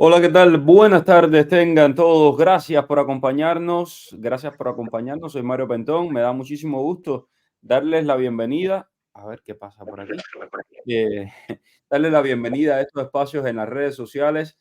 Hola, ¿qué tal? Buenas tardes, tengan todos. Gracias por acompañarnos. Gracias por acompañarnos. Soy Mario Pentón. Me da muchísimo gusto darles la bienvenida. A ver qué pasa por aquí. Eh, darles la bienvenida a estos espacios en las redes sociales.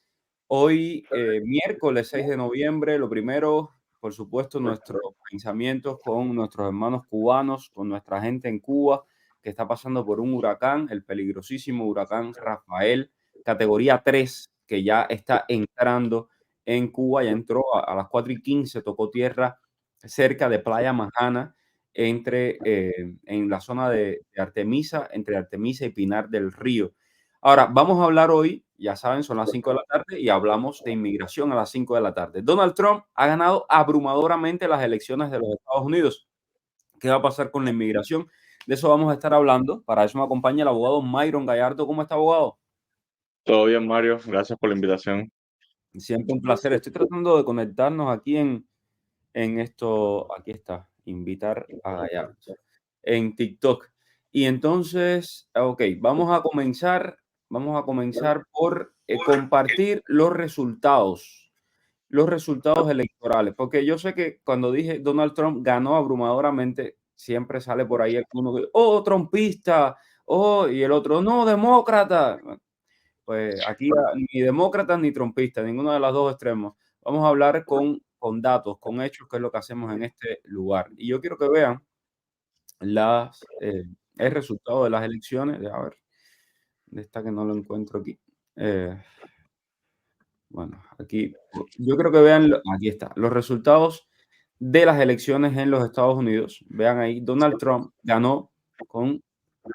Hoy, miércoles 6 de noviembre, lo primero, por supuesto, nuestros pensamientos con nuestros hermanos cubanos, con nuestra gente en Cuba, que está pasando por un huracán, el peligrosísimo huracán Rafael, categoría 3, que ya está entrando en Cuba. Ya entró a las 4:15, tocó tierra cerca de Playa Majana, en la zona de Artemisa, entre Artemisa y Pinar del Río. Ahora, vamos a hablar hoy, ya saben, son las 5 de la tarde y hablamos de inmigración a las 5 de la tarde. Donald Trump ha ganado abrumadoramente las elecciones de los Estados Unidos. ¿Qué va a pasar con la inmigración? De eso vamos a estar hablando. Para eso me acompaña el abogado Myron Gallardo. ¿Cómo está, abogado? Todo bien, Mario. Gracias por la invitación. Siempre un placer. Estoy tratando de conectarnos aquí en esto. Aquí está, invitar a Gallardo en TikTok. Y entonces, ok, vamos a comenzar por compartir los resultados electorales, porque yo sé que cuando dije Donald Trump ganó abrumadoramente, siempre sale por ahí uno que, oh, trumpista, oh, y el otro, no, demócrata. Bueno, pues aquí ni demócratas ni trumpistas, ninguno de los dos extremos. Vamos a hablar con datos, con hechos, que es lo que hacemos en este lugar. Y yo quiero que vean el resultado de las elecciones. A ver, ¿dónde está que no lo encuentro aquí? Eh, bueno, aquí yo creo que vean, aquí está, los resultados de las elecciones en los Estados Unidos. Vean ahí, Donald Trump ganó con,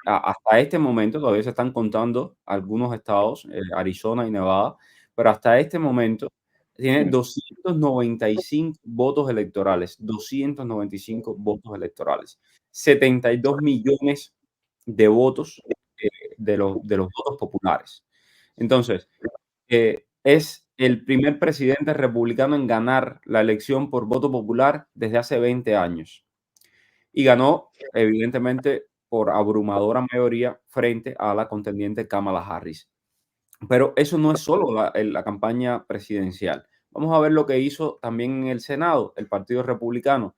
hasta este momento, todavía se están contando algunos estados, Arizona y Nevada, pero hasta este momento tiene 295 votos electorales, 295 votos electorales, 72 millones de votos, de los votos populares. Entonces, es el primer presidente republicano en ganar la elección por voto popular desde hace 20 años. Y ganó, evidentemente, por abrumadora mayoría frente a la contendiente Kamala Harris. Pero eso no es solo la campaña presidencial. Vamos a ver lo que hizo también en el Senado, el Partido Republicano.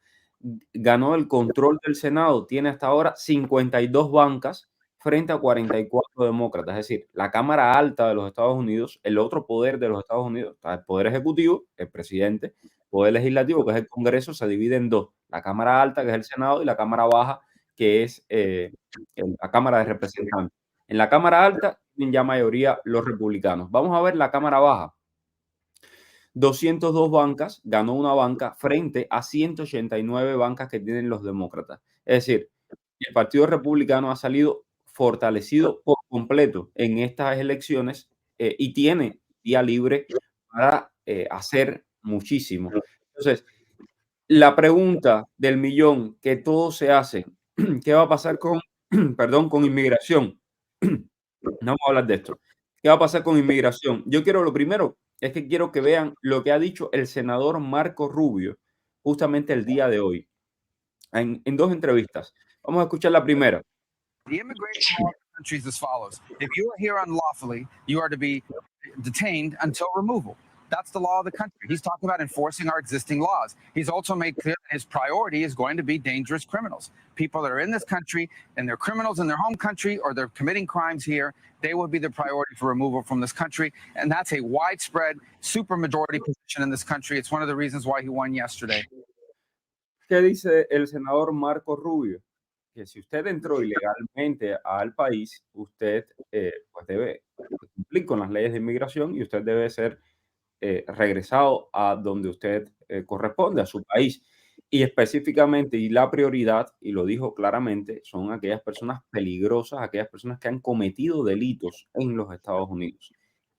Ganó el control del Senado, tiene hasta ahora 52 bancas frente a 44 demócratas. Es decir, la Cámara Alta de los Estados Unidos, el otro poder de los Estados Unidos, está el Poder Ejecutivo, el presidente, Poder Legislativo, que es el Congreso, se divide en dos. La Cámara Alta, que es el Senado, y la Cámara Baja, que es la Cámara de Representantes. En la Cámara Alta tienen ya mayoría los republicanos. Vamos a ver la Cámara Baja. 202 bancas, ganó una banca frente a 189 bancas que tienen los demócratas. Es decir, el Partido Republicano ha salido fortalecido por completo en estas elecciones, y tiene día libre para hacer muchísimo. Entonces, la pregunta del millón que todos se hacen, ¿qué va a pasar con, perdón, con inmigración? No vamos a hablar de esto. ¿Qué va a pasar con inmigración? Yo quiero, lo primero, es que quiero que vean lo que ha dicho el senador Marco Rubio justamente el día de hoy, en dos entrevistas. Vamos a escuchar la primera. The immigration law of the country is as follows. If you are here unlawfully, you are to be detained until removal. That's the law of the country. He's talking about enforcing our existing laws. He's also made clear that his priority is going to be dangerous criminals. People that are in this country and they're criminals in their home country or they're committing crimes here, they will be the priority for removal from this country. And that's a widespread supermajority position in this country. It's one of the reasons why he won yesterday. ¿Qué dice el senador Marco Rubio? Que si usted entró ilegalmente al país, usted pues debe cumplir con las leyes de inmigración y usted debe ser regresado a donde usted corresponde, a su país. Y específicamente, y la prioridad, y lo dijo claramente, son aquellas personas peligrosas, aquellas personas que han cometido delitos en los Estados Unidos.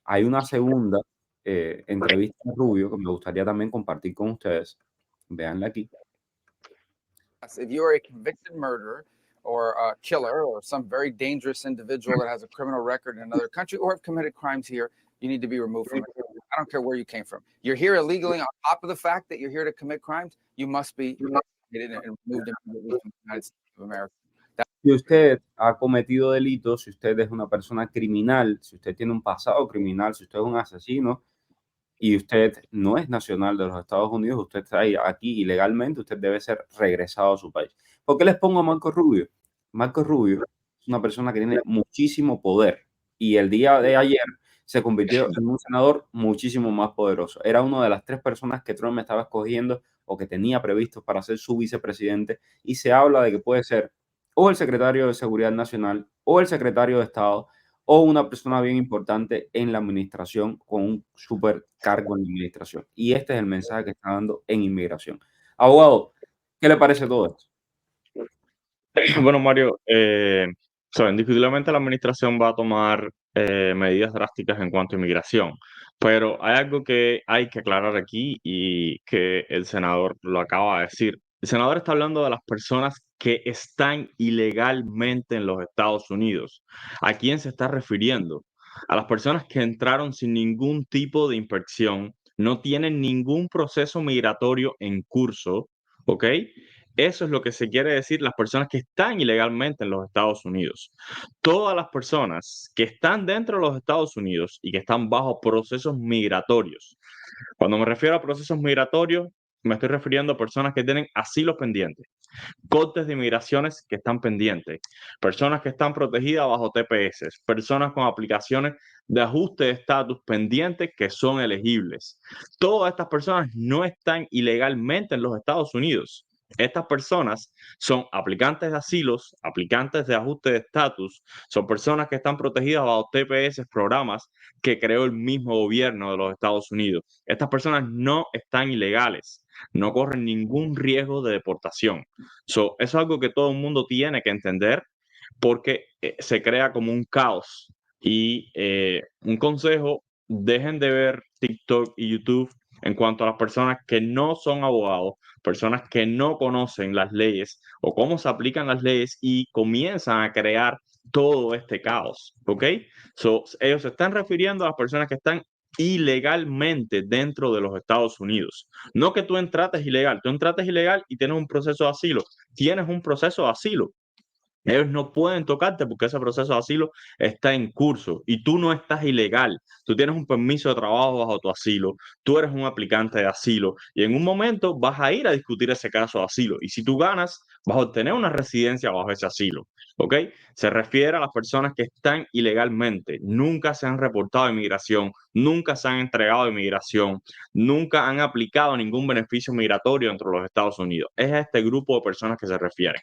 Hay una segunda entrevista de Rubio que me gustaría también compartir con ustedes. Véanla aquí. If you are a convicted murderer or a killer or some very dangerous individual that has a criminal record in another country or have committed crimes here, you need to be removed from it. I don't care where you came from. You're here illegally. On top of the fact that you're here to commit crimes, you must be investigated and removed immediately from the United States of America. Si usted ha cometido delitos, si usted es una persona criminal, si usted tiene un pasado criminal, si usted es un asesino, y usted no es nacional de los Estados Unidos, usted está aquí ilegalmente, usted debe ser regresado a su país. ¿Por qué les pongo a Marco Rubio? Marco Rubio es una persona que tiene muchísimo poder y el día de ayer se convirtió en un senador muchísimo más poderoso. Era una de las 3 personas que Trump estaba escogiendo o que tenía previsto para ser su vicepresidente, y se habla de que puede ser o el secretario de Seguridad Nacional o el secretario de Estado o una persona bien importante en la administración con un super cargo en la administración. Y este es el mensaje que está dando en inmigración. Abogado, ¿qué le parece todo esto? Bueno, Mario, indiscutiblemente la administración va a tomar medidas drásticas en cuanto a inmigración, pero hay algo que hay que aclarar aquí y que el senador lo acaba de decir. El senador está hablando de las personas que están ilegalmente en los Estados Unidos. ¿A quién se está refiriendo? A las personas que entraron sin ningún tipo de inspección, no tienen ningún proceso migratorio en curso, ¿ok? Eso es lo que se quiere decir las personas que están ilegalmente en los Estados Unidos. Todas las personas que están dentro de los Estados Unidos y que están bajo procesos migratorios. Cuando me refiero a procesos migratorios, me estoy refiriendo a personas que tienen asilo pendiente, cortes de inmigraciones que están pendientes, personas que están protegidas bajo TPS, personas con aplicaciones de ajuste de estatus pendientes que son elegibles. Todas estas personas no están ilegalmente en los Estados Unidos. Estas personas son aplicantes de asilos, aplicantes de ajuste de estatus, son personas que están protegidas bajo TPS, programas que creó el mismo gobierno de los Estados Unidos. Estas personas no están ilegales, no corren ningún riesgo de deportación. Eso es algo que todo el mundo tiene que entender porque se crea como un caos. Y un consejo, dejen de ver TikTok y YouTube en cuanto a las personas que no son abogados, personas que no conocen las leyes o cómo se aplican las leyes y comienzan a crear todo este caos, ¿ok? Ellos se están refiriendo a las personas que están ilegalmente dentro de los Estados Unidos. No que tú entrates ilegal, tú entrates ilegal y tienes un proceso de asilo, tienes un proceso de asilo. Ellos no pueden tocarte porque ese proceso de asilo está en curso y tú no estás ilegal. Tú tienes un permiso de trabajo bajo tu asilo, tú eres un aplicante de asilo y en un momento vas a ir a discutir ese caso de asilo. Y si tú ganas, vas a obtener una residencia bajo ese asilo. ¿Ok? Se refiere a las personas que están ilegalmente, nunca se han reportado a inmigración, nunca se han entregado a inmigración, nunca han aplicado ningún beneficio migratorio dentro de los Estados Unidos. Es a este grupo de personas que se refieren.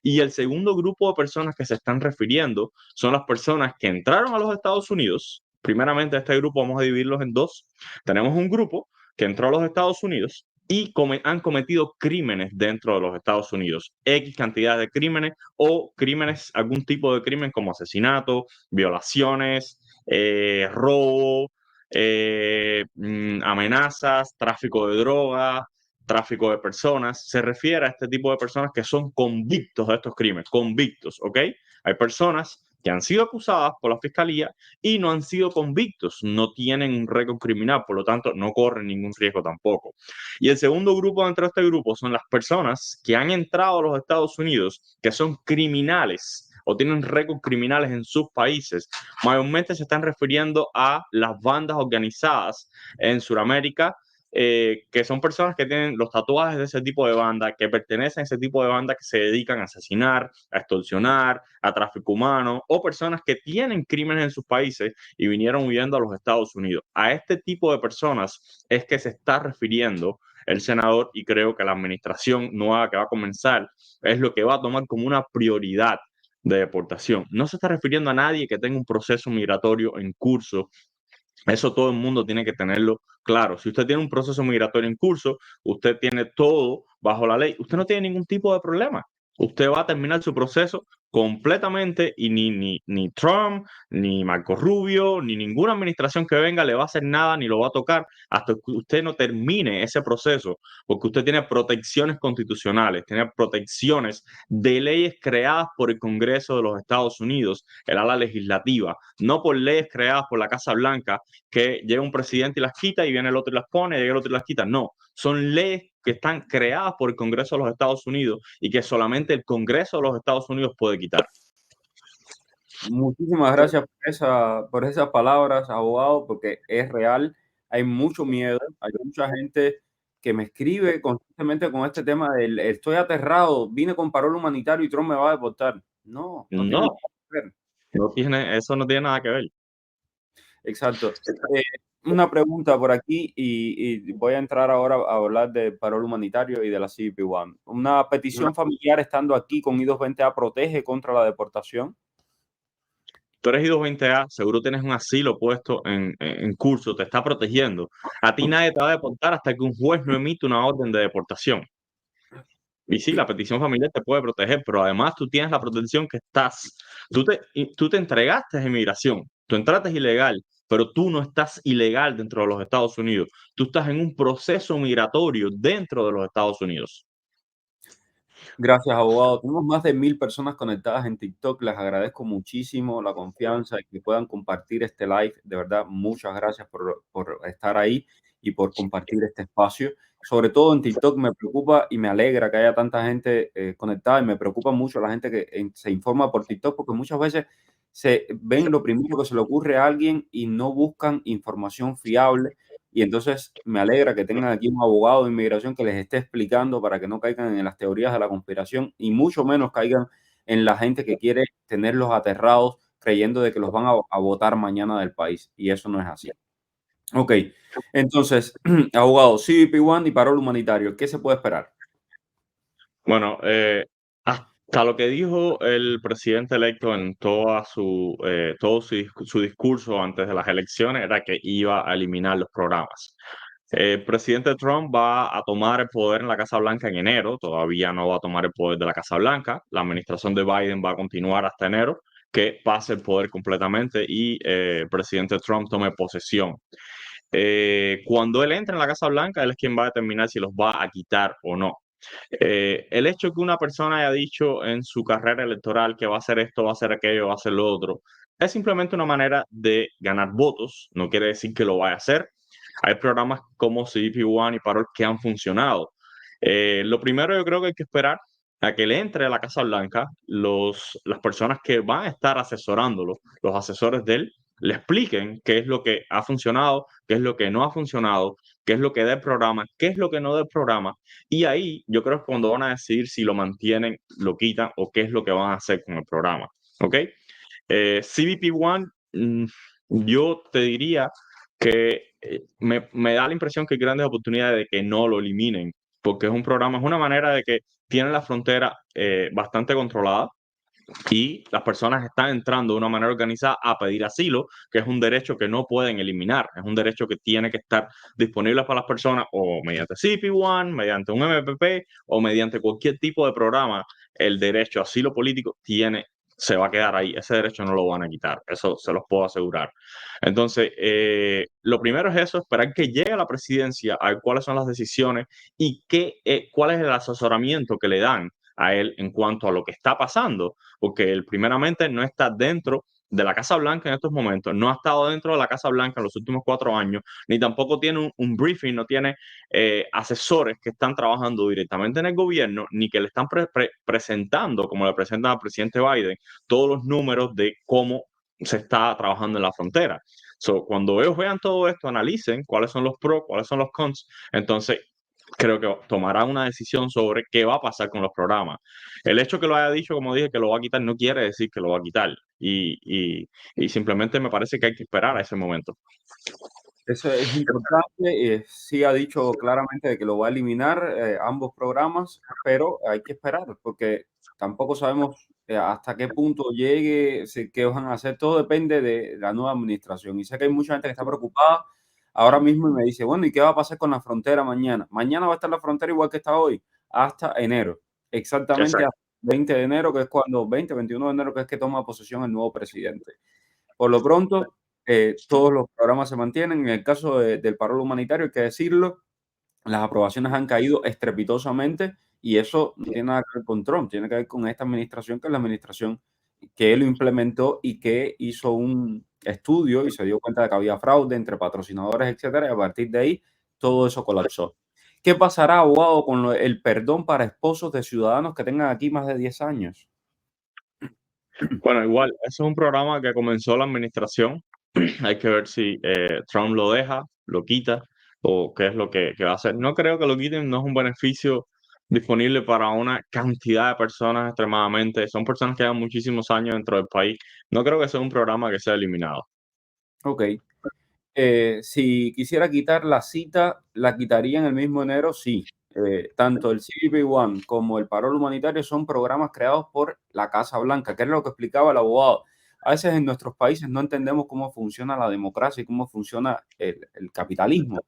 Y el segundo grupo de personas que se están refiriendo son las personas que entraron a los Estados Unidos. Primeramente, este grupo vamos a dividirlos en dos. Tenemos un grupo que entró a los Estados Unidos y han cometido crímenes dentro de los Estados Unidos, X cantidad de crímenes o crímenes, algún tipo de crimen como asesinato, violaciones, robo, amenazas, tráfico de drogas, tráfico de personas. Se refiere a este tipo de personas que son convictos de estos crímenes, convictos, ¿ok? Hay personas que han sido acusadas por la fiscalía y no han sido convictos, no tienen un récord criminal, por lo tanto no corren ningún riesgo tampoco. Y el segundo grupo dentro de este grupo son las personas que han entrado a los Estados Unidos, que son criminales o tienen récords criminales en sus países. Mayormente se están refiriendo a las bandas organizadas en Sudamérica, que son personas que tienen los tatuajes de ese tipo de banda, que pertenecen a ese tipo de banda, que se dedican a asesinar, a extorsionar, a tráfico humano, o personas que tienen crímenes en sus países y vinieron huyendo a los Estados Unidos. A este tipo de personas es que se está refiriendo el senador, y creo que la administración nueva que va a comenzar es lo que va a tomar como una prioridad de deportación. No se está refiriendo a nadie que tenga un proceso migratorio en curso. Eso todo el mundo tiene que tenerlo claro. Si usted tiene un proceso migratorio en curso, usted tiene todo bajo la ley, usted no tiene ningún tipo de problema. Usted va a terminar su proceso completamente y ni Trump, ni Marco Rubio, ni ninguna administración que venga le va a hacer nada ni lo va a tocar hasta que usted no termine ese proceso, porque usted tiene protecciones constitucionales, tiene protecciones de leyes creadas por el Congreso de los Estados Unidos, el ala legislativa, no por leyes creadas por la Casa Blanca, que llega un presidente y las quita y viene el otro y las pone, y llega el otro y las quita. No, son leyes que están creadas por el Congreso de los Estados Unidos y que solamente el Congreso de los Estados Unidos puede quitar. Muchísimas gracias por esas palabras, abogado, porque es real. hay mucho miedo, hay mucha gente que me escribe constantemente con este tema del estoy aterrado, vine con parol humanitario y Trump me va a deportar. No, no tiene nada No, que ver. eso no tiene nada que ver. Exacto. Eh, una pregunta por aquí y voy a entrar ahora a hablar de parol humanitario y de la CBP-1. Una petición familiar estando aquí con I-220A protege contra la deportación. Tú eres I-220A, seguro tienes un asilo puesto en curso, te está protegiendo. A ti nadie te va a deportar hasta que un juez no emite una orden de deportación. Y sí, la petición familiar te puede proteger, pero además tú tienes la protección que tú te entregaste a inmigración, tú entraste ilegal, pero tú no estás ilegal dentro de los Estados Unidos. Tú estás en un proceso migratorio dentro de los Estados Unidos. Gracias, abogado. Tenemos más de 1000 personas conectadas en TikTok. Les agradezco muchísimo la confianza y que puedan compartir este live. De verdad, muchas gracias por estar ahí y por compartir este espacio. Sobre todo en TikTok me preocupa y me alegra que haya tanta gente conectada y me preocupa mucho la gente que se informa por TikTok porque muchas veces se ven lo primero que se le ocurre a alguien y no buscan información fiable. Y entonces me alegra que tengan aquí un abogado de inmigración que les esté explicando para que no caigan en las teorías de la conspiración y mucho menos caigan en la gente que quiere tenerlos aterrados creyendo de que los van a votar mañana del país. Y eso no es así. Ok, entonces, abogado, CBP-1 y parol humanitario, ¿qué se puede esperar? Bueno, hasta lo que dijo el presidente electo en todo su discurso antes de las elecciones era que iba a eliminar los programas. El presidente Trump va a tomar el poder en la Casa Blanca en enero, todavía no va a tomar el poder de la Casa Blanca. La administración de Biden va a continuar hasta enero, que pase el poder completamente y el presidente Trump tome posesión. Cuando él entre en la Casa Blanca, él es quien va a determinar si los va a quitar o no. El hecho que una persona haya dicho en su carrera electoral que va a hacer esto, va a hacer aquello, va a hacer lo otro, es simplemente una manera de ganar votos, no quiere decir que lo vaya a hacer. Hay programas como CBP-1 y Parol que han funcionado. Lo primero yo creo que hay que esperar a que le entre a la Casa Blanca las personas que van a estar asesorándolo, los asesores de él, le expliquen qué es lo que ha funcionado, qué es lo que no ha funcionado, qué es lo que da el programa, qué es lo que no da el programa. Y ahí yo creo que cuando van a decidir si lo mantienen, lo quitan o qué es lo que van a hacer con el programa. ¿Ok? CBP-1, yo te diría que me da la impresión que hay grandes oportunidades de que no lo eliminen, porque es un programa, es una manera de que tienen la frontera bastante controlada y las personas están entrando de una manera organizada a pedir asilo, que es un derecho que no pueden eliminar, es un derecho que tiene que estar disponible para las personas o mediante CP1, mediante un MPP o mediante cualquier tipo de programa. El derecho a asilo político se va a quedar ahí, ese derecho no lo van a quitar, eso se los puedo asegurar. Entonces, lo primero es eso, esperar que llegue a la presidencia, a ver cuáles son las decisiones y cuál es el asesoramiento que le dan a él en cuanto a lo que está pasando, porque él primeramente no está dentro de la Casa Blanca en estos momentos, no ha estado dentro de la Casa Blanca en los últimos 4 años, ni tampoco tiene un briefing, no tiene asesores que están trabajando directamente en el gobierno, ni que le están presentando, como le presentan al presidente Biden, todos los números de cómo se está trabajando en la frontera. Cuando ellos vean todo esto, analicen cuáles son los pros, cuáles son los cons, entonces creo que tomará una decisión sobre qué va a pasar con los programas. El hecho que lo haya dicho, como dije, que lo va a quitar, no quiere decir que lo va a quitar. Y simplemente me parece que hay que esperar a ese momento. Eso es importante. Sí ha dicho claramente de que lo va a eliminar ambos programas, pero hay que esperar porque tampoco sabemos hasta qué punto llegue, qué van a hacer. Todo depende de la nueva administración. Y sé que hay mucha gente que está preocupada ahora mismo y me dice, bueno, ¿y qué va a pasar con la frontera mañana? Mañana va a estar la frontera igual que está hoy, hasta enero. Exactamente Exacto. hasta 20 de enero, que es cuando, 21 de enero, que es que toma posesión el nuevo presidente. Por lo pronto, todos los programas se mantienen. En el caso del paro humanitario, hay que decirlo, las aprobaciones han caído estrepitosamente y eso no tiene nada que ver con Trump, tiene que ver con esta administración, que es la administración que él lo implementó y que hizo un estudio y se dio cuenta de que había fraude entre patrocinadores, etcétera, y a partir de ahí todo eso colapsó. ¿Qué pasará, abogado, con el perdón para esposos de ciudadanos que tengan aquí más de 10 años? Bueno, igual, eso es un programa que comenzó la administración Hay que ver si Trump lo deja, lo quita o qué es lo que va a hacer. No creo que lo quiten, no es un beneficio disponible para una cantidad de personas extremadamente. Son personas que llevan muchísimos años dentro del país. No creo que sea un programa que sea eliminado. Ok. Si quisiera quitar la cita, ¿la quitaría en el mismo enero? Sí. Tanto el CBP One como el Parol Humanitario son programas creados por la Casa Blanca, que es lo que explicaba el abogado. A veces en nuestros países no entendemos cómo funciona la democracia y cómo funciona el capitalismo.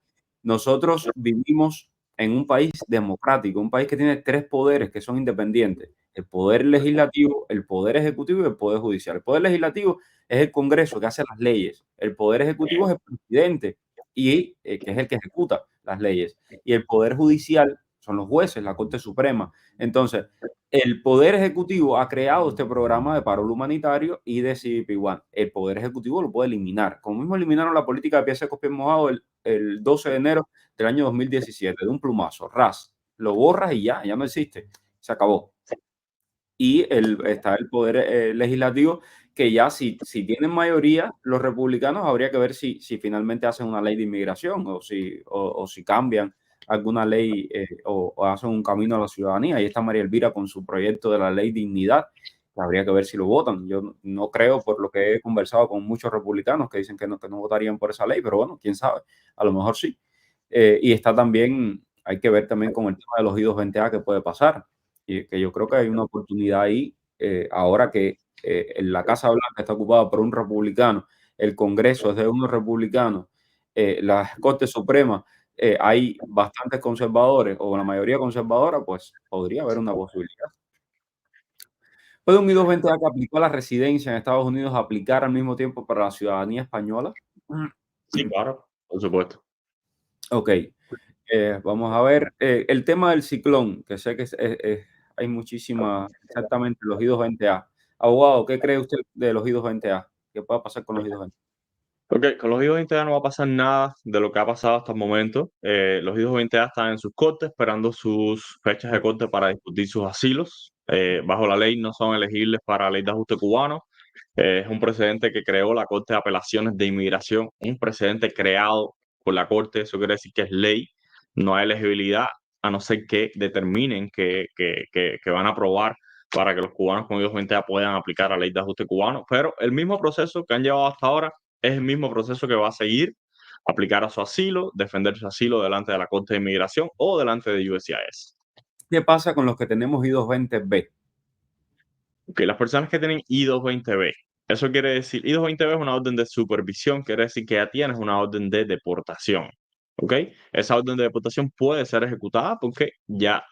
Nosotros vivimos en un país democrático, un país que tiene tres poderes que son independientes: el poder legislativo, el poder ejecutivo y el poder judicial. El poder legislativo es el Congreso que hace las leyes, el poder ejecutivo es el presidente y que es el que ejecuta las leyes, y el poder judicial son los jueces, la Corte Suprema. Entonces, el poder ejecutivo ha creado este programa de paro humanitario y de CBP One. El poder ejecutivo lo puede eliminar, como mismo eliminaron la política de pies secos, pies mojados el 12 de enero del año 2017, de un plumazo, ras, lo borras y ya no existe, se acabó. Y está el poder legislativo, que ya si tienen mayoría los republicanos, habría que ver si finalmente hacen una ley de inmigración o si cambian alguna ley o hacen un camino a la ciudadanía. Ahí está María Elvira con su proyecto de la ley dignidad, que habría que ver si lo votan. Yo no creo, por lo que he conversado con muchos republicanos que dicen que no votarían por esa ley, pero bueno, quién sabe, a lo mejor sí. Y está también, hay que ver también con el tema de los I-220A que puede pasar, y que yo creo que hay una oportunidad ahí, ahora que en la Casa Blanca está ocupada por un republicano, el Congreso es de unos republicanos, la Corte Suprema hay bastantes conservadores o la mayoría conservadora, pues podría haber una posibilidad. ¿Puede un I-220A que aplicó a la residencia en Estados Unidos aplicar al mismo tiempo para la ciudadanía española? Sí, claro, por supuesto. Ok. Vamos a ver el tema del ciclón, que sé que hay exactamente los I-220A. Abogado, ¿qué cree usted de los I-220A? ¿Qué puede pasar con los I-220A? Ok, con los I-220A no va a pasar nada de lo que ha pasado hasta el momento. Los I-220A están en sus cortes esperando sus fechas de corte para discutir sus asilos. Bajo la ley no son elegibles para la ley de ajuste cubano. Es un precedente que creó la Corte de Apelaciones de Inmigración, un precedente creado por la Corte. Eso quiere decir que es ley, no hay elegibilidad, a no ser que determinen que van a aprobar para que los cubanos con I-220A puedan aplicar la ley de ajuste cubano. Pero el mismo proceso que han llevado hasta ahora es el mismo proceso que va a seguir: aplicar a su asilo, defender su asilo delante de la Corte de Inmigración o delante de USCIS. ¿Qué pasa con los que tenemos I-220B? Ok, las personas que tienen I-220B, eso quiere decir, I-220B es una orden de supervisión, quiere decir que ya tienes una orden de deportación. ¿Ok? Esa orden de deportación puede ser ejecutada porque ya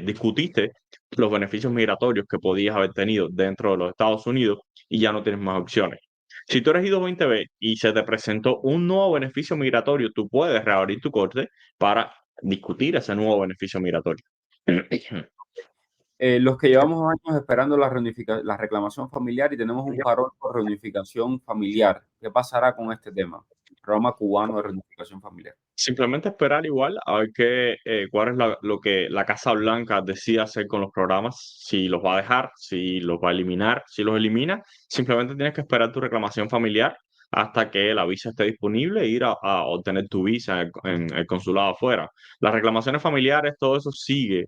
discutiste los beneficios migratorios que podías haber tenido dentro de los Estados Unidos y ya no tienes más opciones. Si tú eres I-220B y se te presentó un nuevo beneficio migratorio, tú puedes reabrir tu corte para discutir ese nuevo beneficio migratorio. Los que llevamos años esperando la reclamación familiar y tenemos un parón por reunificación familiar, ¿qué pasará con este tema? Programa cubano de reunificación familiar. Simplemente esperar igual a ver cuál es lo que la Casa Blanca decide hacer con los programas, si los va a dejar, si los va a eliminar. Si los elimina, simplemente tienes que esperar tu reclamación familiar hasta que la visa esté disponible e ir a obtener tu visa en el consulado afuera. Las reclamaciones familiares, todo eso sigue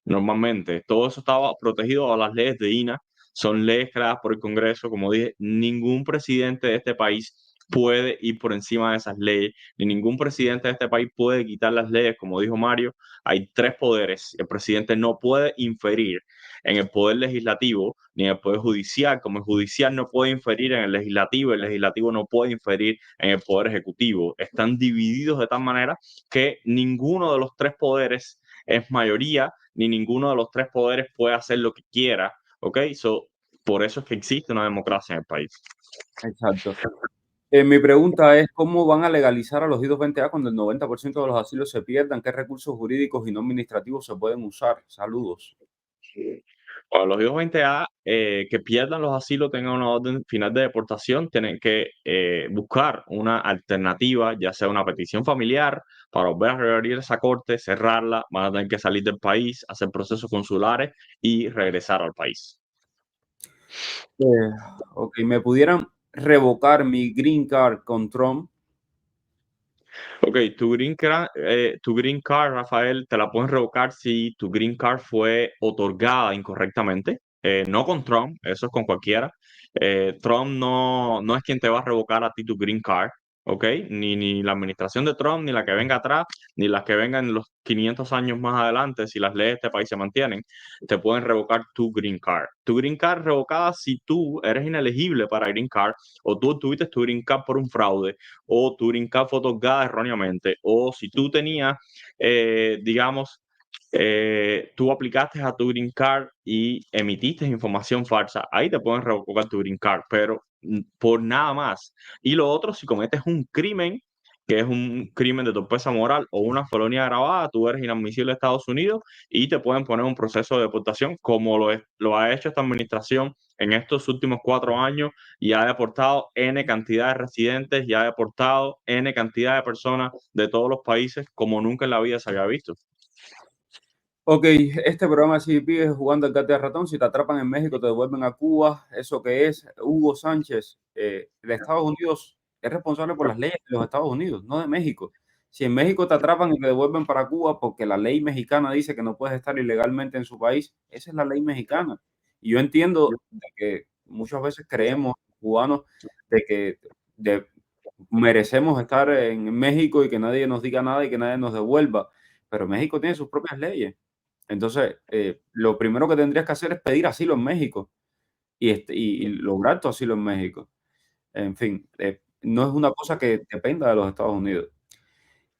normalmente. Todo eso estaba protegido a las leyes de INA, son leyes creadas por el Congreso. Como dije, ningún presidente de este país puede ir por encima de esas leyes, ni ningún presidente de este país puede quitar las leyes. Como dijo Mario, hay tres poderes. El presidente no puede inferir en el poder legislativo ni en el poder judicial, como el judicial no puede inferir en el legislativo no puede inferir en el poder ejecutivo. Están divididos de tal manera que ninguno de los tres poderes es mayoría, ni ninguno de los tres poderes puede hacer lo que quiera, ¿ok? Por eso es que existe una democracia en el país. Exacto. Mi pregunta es, ¿cómo van a legalizar a los I-220A cuando el 90% de los asilos se pierdan? ¿Qué recursos jurídicos y no administrativos se pueden usar? Saludos. Bueno, los I-220A que pierdan los asilos, tengan una orden final de deportación, tienen que buscar una alternativa, ya sea una petición familiar, para volver a reabrir esa corte, cerrarla. Van a tener que salir del país, hacer procesos consulares y regresar al país. Ok, ¿me pudieran revocar mi green card con Trump. Ok, tu green card, Rafael, te la pueden revocar si tu green card fue otorgada incorrectamente. No con Trump, eso es con cualquiera. Trump no es quien te va a revocar a ti tu green card, ¿ok? Ni la administración de Trump, ni la que venga atrás, ni las que vengan los 500 años más adelante, si las leyes de este país se mantienen, te pueden revocar tu green card. Tu green card revocada si tú eres inelegible para green card o tú tuviste tu green card por un fraude o tu green card fue otorgada erróneamente, o si tú tenías, digamos, tú aplicaste a tu green card y emitiste información falsa, ahí te pueden revocar tu green card, pero por nada más. Y lo otro, si cometes un crimen, que es un crimen de torpeza moral o una felonía agravada, tú eres inadmisible a Estados Unidos y te pueden poner un proceso de deportación, como lo ha hecho esta administración en estos últimos 4 años y ha deportado N cantidad de residentes y ha deportado N cantidad de personas de todos los países como nunca en la vida se había visto. Ok, este programa de CBP es jugando al gato y al ratón. Si te atrapan en México, te devuelven a Cuba. ¿Eso qué es? Hugo Sánchez, de Estados Unidos es responsable por las leyes de los Estados Unidos, no de México. Si en México te atrapan y te devuelven para Cuba porque la ley mexicana dice que no puedes estar ilegalmente en su país, esa es la ley mexicana. Y yo entiendo de que muchas veces creemos, cubanos, de que merecemos estar en México y que nadie nos diga nada y que nadie nos devuelva. Pero México tiene sus propias leyes. Entonces, lo primero que tendrías que hacer es pedir asilo en México y lograr tu asilo en México. En fin, no es una cosa que dependa de los Estados Unidos.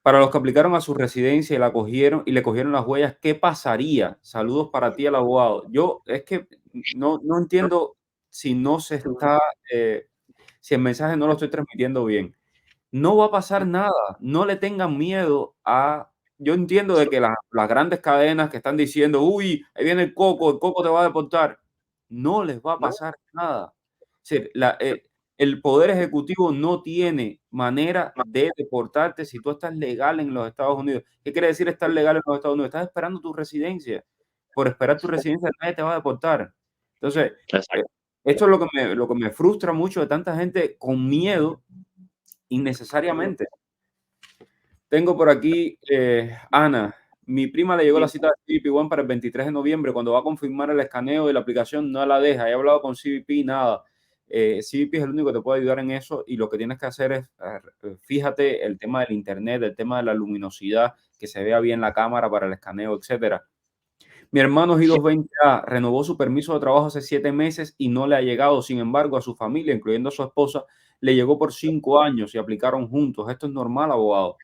Para los que aplicaron a su residencia y la cogieron y le cogieron las huellas, ¿qué pasaría? Saludos para ti, el abogado. Yo es que no entiendo si no se está, si el mensaje no lo estoy transmitiendo bien. No va a pasar nada, no le tengan miedo a... Yo entiendo de que las grandes cadenas que están diciendo, uy, ahí viene el Coco te va a deportar. No les va a pasar nada. Es decir, el Poder Ejecutivo no tiene manera de deportarte si tú estás legal en los Estados Unidos. ¿Qué quiere decir estar legal en los Estados Unidos? Estás esperando tu residencia. Por esperar tu residencia nadie te va a deportar. Entonces, Exacto. esto es lo que me frustra mucho de tanta gente con miedo innecesariamente. Tengo por aquí, Ana. Mi prima le llegó la cita de CBP One para el 23 de noviembre. Cuando va a confirmar el escaneo de la aplicación, no la deja. He hablado con CBP, nada. CBP es el único que te puede ayudar en eso y lo que tienes que hacer es, fíjate el tema del internet, el tema de la luminosidad, que se vea bien la cámara para el escaneo, etcétera. Mi hermano I-220A renovó su permiso de trabajo hace 7 meses y no le ha llegado. Sin embargo, a su familia, incluyendo a su esposa, le llegó por 5 años y aplicaron juntos. ¿Esto es normal, abogado?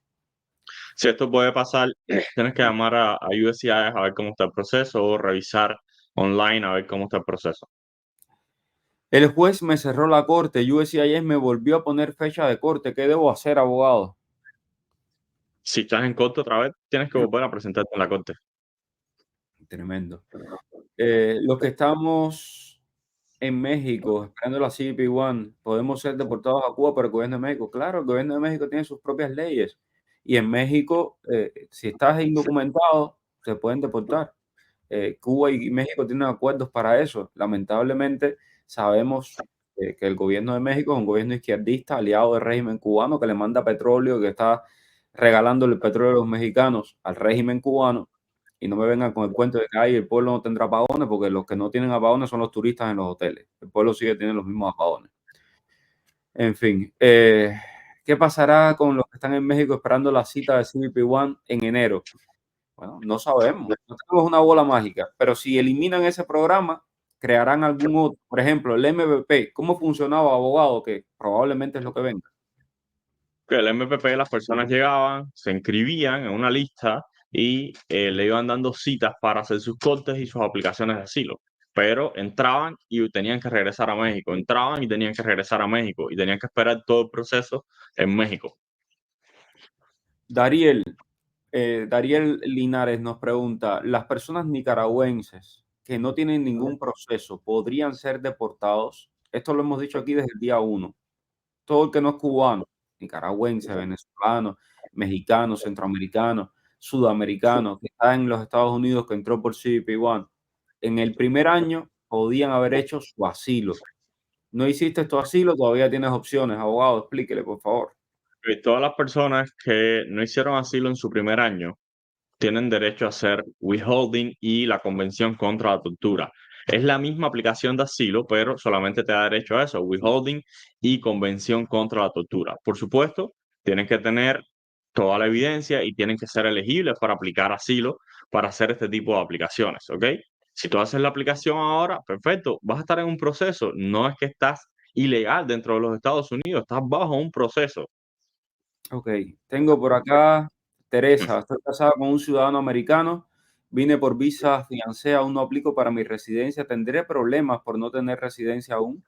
Si esto puede pasar, tienes que llamar a USCIS a ver cómo está el proceso o revisar online a ver cómo está el proceso. El juez me cerró la corte. USCIS me volvió a poner fecha de corte. ¿Qué debo hacer, abogado? Si estás en corte otra vez, tienes que volver a presentarte en la corte. Tremendo. Los que estamos en México esperando la CBP One, ¿podemos ser deportados a Cuba por el gobierno de México? Claro, el gobierno de México tiene sus propias leyes. Y en México, si estás indocumentado, te pueden deportar. Cuba y México tienen acuerdos para eso. Lamentablemente, sabemos que el gobierno de México es un gobierno izquierdista, aliado del régimen cubano, que le manda petróleo, que está regalando el petróleo de los mexicanos al régimen cubano. Y no me vengan con el cuento de que ay, el pueblo no tendrá apagones, porque los que no tienen apagones son los turistas en los hoteles. El pueblo sigue teniendo los mismos apagones. En fin, ¿qué pasará con los que están en México esperando la cita de CBP One en enero? Bueno, no sabemos, no tenemos una bola mágica, pero si eliminan ese programa, crearán algún otro. Por ejemplo, el MVP, ¿cómo funcionaba, abogado? Que probablemente es lo que venga. Que el MPP, las personas llegaban, se inscribían en una lista y le iban dando citas para hacer sus cortes y sus aplicaciones de asilo. Pero entraban y tenían que regresar a México, entraban y tenían que regresar a México y tenían que esperar todo el proceso en México. Dariel Linares nos pregunta, ¿las personas nicaragüenses que no tienen ningún proceso podrían ser deportados? Esto lo hemos dicho aquí desde el día 1. Todo el que no es cubano, nicaragüense, venezolano, mexicano, centroamericano, sudamericano, que está en los Estados Unidos, que entró por CBP One, en el primer año podían haber hecho su asilo. No hiciste tu asilo, todavía tienes opciones. Abogado, explíquele, por favor. Y todas las personas que no hicieron asilo en su primer año tienen derecho a hacer withholding y la Convención contra la Tortura. Es la misma aplicación de asilo, pero solamente te da derecho a eso, withholding y Convención contra la Tortura. Por supuesto, tienen que tener toda la evidencia y tienen que ser elegibles para aplicar asilo, para hacer este tipo de aplicaciones, ¿ok? Si tú haces la aplicación ahora, perfecto, vas a estar en un proceso. No es que estás ilegal dentro de los Estados Unidos, estás bajo un proceso. Ok, tengo por acá Teresa, estoy casada con un ciudadano americano, vine por visa fiancé, aún no aplico para mi residencia, ¿tendré problemas por no tener residencia aún?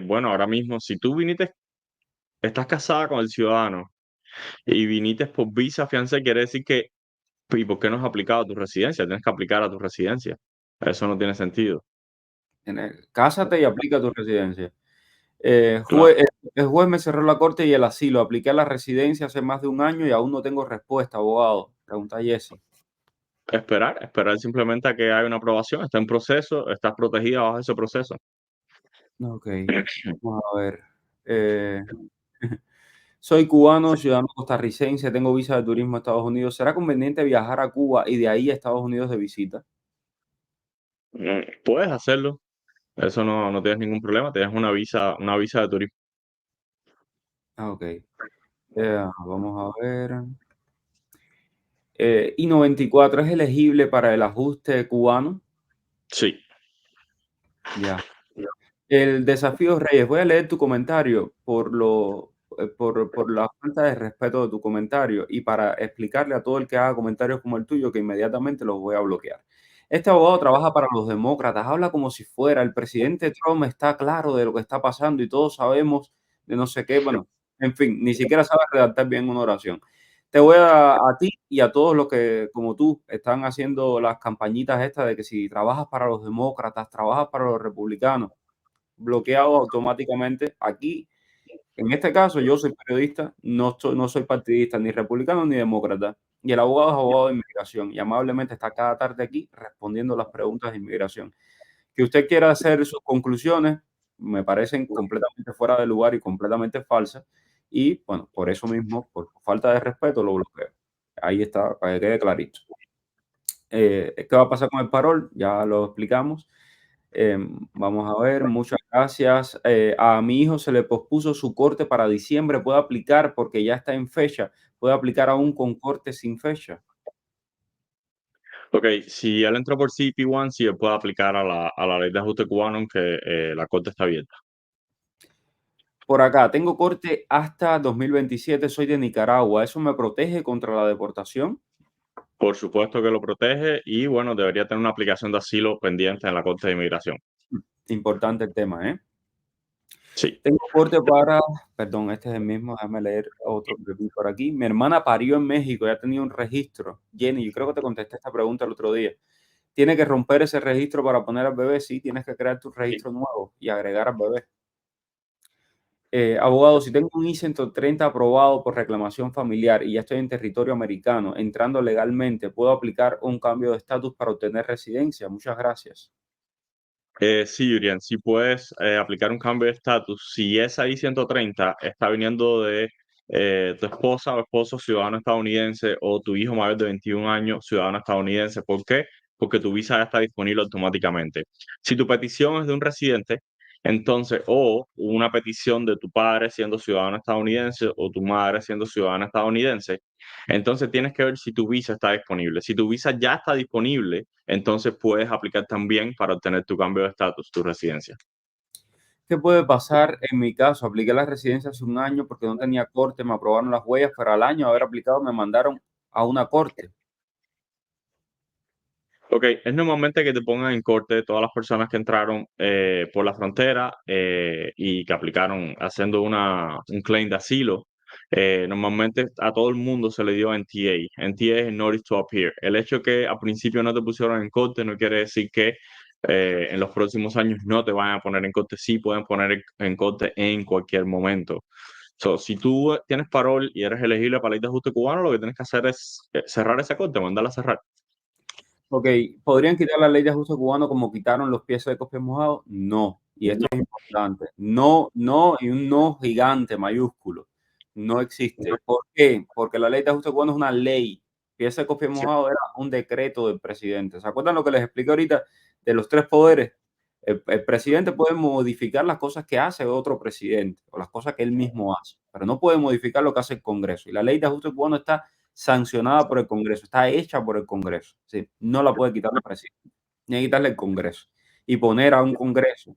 Bueno, ahora mismo, si tú viniste, estás casada con el ciudadano y viniste por visa fianza, quiere decir que, ¿y por qué no has aplicado a tu residencia? Tienes que aplicar a tu residencia. Eso no tiene sentido. Cásate y aplica tu residencia. Claro. El juez me cerró la corte y el asilo. Apliqué a la residencia hace más de un año y aún no tengo respuesta, abogado. Pregunta Jesse. Esperar simplemente a que haya una aprobación. Está en proceso, estás protegida bajo ese proceso. Ok, vamos a ver. Eh, soy cubano, ciudadano costarricense, tengo visa de turismo a Estados Unidos. ¿Será conveniente viajar a Cuba y de ahí a Estados Unidos de visita? Puedes hacerlo. Eso no tienes ningún problema. Tienes una visa de turismo. Ok, vamos a ver. I-94 es elegible para el ajuste cubano. Sí. Ya. El desafío Reyes, voy a leer tu comentario por la falta de respeto de tu comentario y para explicarle a todo el que haga comentarios como el tuyo que inmediatamente los voy a bloquear. Este abogado trabaja para los demócratas, habla como si fuera el presidente Trump, está claro de lo que está pasando y todos sabemos de no sé qué, bueno, en fin, ni siquiera sabe redactar bien una oración. Te voy a ti y a todos los que, como tú, están haciendo las campañitas estas de que si trabajas para los demócratas, trabajas para los republicanos, bloqueado automáticamente. Aquí, en este caso, yo soy periodista, no soy partidista, ni republicano ni demócrata. Y el abogado es abogado de inmigración y amablemente está cada tarde aquí respondiendo las preguntas de inmigración. Que usted quiera hacer sus conclusiones me parecen completamente fuera de lugar y completamente falsas. Y bueno, por eso mismo, por falta de respeto, lo bloqueo. Ahí está, para que quede clarito. ¿Qué va a pasar con el parol? Ya lo explicamos. Vamos a ver, muchas gracias. A mi hijo se le pospuso su corte para diciembre. ¿Puede aplicar porque ya está en fecha? ¿Puede aplicar aún con corte sin fecha? Ok, si él entró por CP1, sí él puede aplicar a la ley de ajuste cubano, aunque la corte está abierta. Por acá, tengo corte hasta 2027. Soy de Nicaragua. ¿Eso me protege contra la deportación? Por supuesto que lo protege y, bueno, debería tener una aplicación de asilo pendiente en la Corte de Inmigración. Importante el tema, ¿eh? Sí. Tengo corte para, perdón, este es el mismo, déjame leer otro que vi por aquí. Mi hermana parió en México, ya tenía un registro. Jenny, yo creo que te contesté esta pregunta el otro día. ¿Tiene que romper ese registro para poner al bebé? Sí, tienes que crear tu registro nuevo y agregar al bebé. Abogado, si tengo un I-130 aprobado por reclamación familiar y ya estoy en territorio americano, entrando legalmente, ¿puedo aplicar un cambio de estatus para obtener residencia? Muchas gracias. Sí, Yurian, si puedes aplicar un cambio de estatus, si esa I-130 está viniendo de tu esposa o esposo ciudadano estadounidense o tu hijo mayor de 21 años ciudadano estadounidense. ¿Por qué? Porque tu visa ya está disponible automáticamente. Si tu petición es de un residente, entonces, o una petición de tu padre siendo ciudadano estadounidense o tu madre siendo ciudadana estadounidense, entonces tienes que ver si tu visa está disponible. Si tu visa ya está disponible, entonces puedes aplicar también para obtener tu cambio de estatus, tu residencia. ¿Qué puede pasar en mi caso? Apliqué la residencia hace un año porque no tenía corte, me aprobaron las huellas, pero al año de haber aplicado me mandaron a una corte. Ok, es normalmente que te pongan en corte todas las personas que entraron por la frontera y que aplicaron haciendo un claim de asilo. Normalmente a todo el mundo se le dio NTA. NTA es Notice to Appear. El hecho que al principio no te pusieron en corte no quiere decir que en los próximos años no te van a poner en corte. Sí pueden poner en corte en cualquier momento. So, si tú tienes parol y eres elegible para la ley de ajuste cubano, lo que tienes que hacer es cerrar esa corte, mandarla a cerrar. Ok, ¿podrían quitar la ley de ajuste cubano como quitaron los pies secos, pies mojados? No, y esto es importante. No, no, y un no gigante, mayúsculo. No existe. ¿Por qué? Porque la ley de ajuste cubano es una ley. Pies secos, pies mojados era un decreto del presidente. ¿Se acuerdan lo que les expliqué ahorita de los 3 poderes? El presidente puede modificar las cosas que hace otro presidente o las cosas que él mismo hace, pero no puede modificar lo que hace el Congreso. Y la ley de ajuste cubano está sancionada por el Congreso, está hecha por el Congreso. ¿Sí? No la puede quitar el presidente, ni quitarle el Congreso. Y poner a un Congreso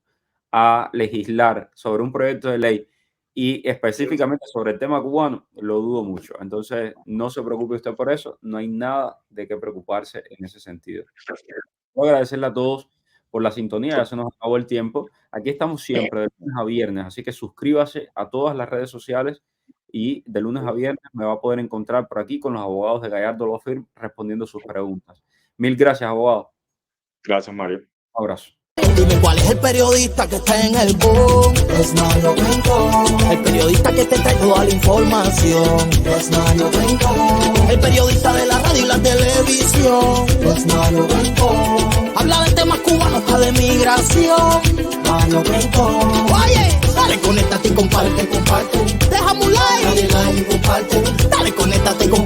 a legislar sobre un proyecto de ley y específicamente sobre el tema cubano, lo dudo mucho. Entonces, no se preocupe usted por eso, no hay nada de qué preocuparse en ese sentido. Quiero agradecerle a todos por la sintonía, ya se nos acabó el tiempo. Aquí estamos siempre de lunes a viernes, así que suscríbase a todas las redes sociales y de lunes a viernes me va a poder encontrar por aquí con los abogados de Gallardo Law Firm respondiendo sus preguntas. Mil gracias, abogado. Gracias, Mario. Un abrazo. Dime cuál es el periodista que está en el boom. Es Mario Rincón. El periodista que te trae toda la información. Es Mario Rincón. El periodista de la radio y la televisión. Es Mario Rincón. Habla de temas cubanos, hasta de migración. Mario Rincón. Oye, dale, conéctate y comparte. Déjame un like. Dale like y comparte. Dale, conéctate y comparte.